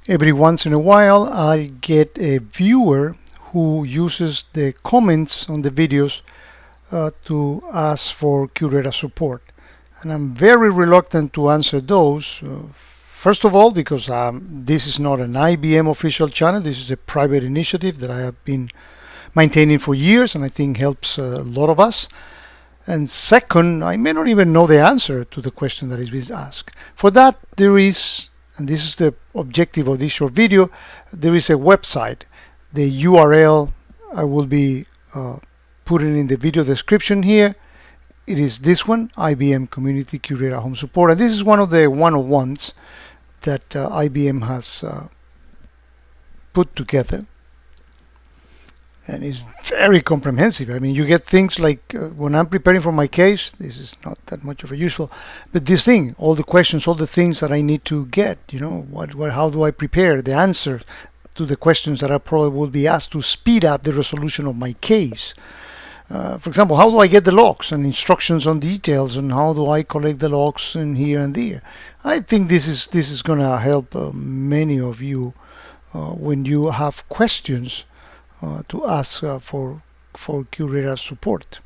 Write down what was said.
Every once in a while, I get a viewer who uses the comments on the videos to ask for QRadar support. And I'm very reluctant to answer those. First of all, because this is not an IBM official channel. This is a private initiative that I have been maintaining for years and I think helps a lot of us. And second, I may not even know the answer to the question that is being asked. For that, there is, and this is the objective of this short video, there is a website. The URL I will be putting in the video description here. It is this one, IBM Community QRadar Home Support. And this is one of the one-on-ones that IBM has put together. And it's very comprehensive. I mean, you get things like when I'm preparing for my case, this is not that much of a useful, but this thing, all the questions, all the things that I need to get, you know, how do I prepare the answer to the questions that I probably will be asked to speed up the resolution of my case. For example, how do I get the logs and instructions on details, and how do I collect the logs in here and there? I think this is going to help many of you when you have questions to ask for QRadar support.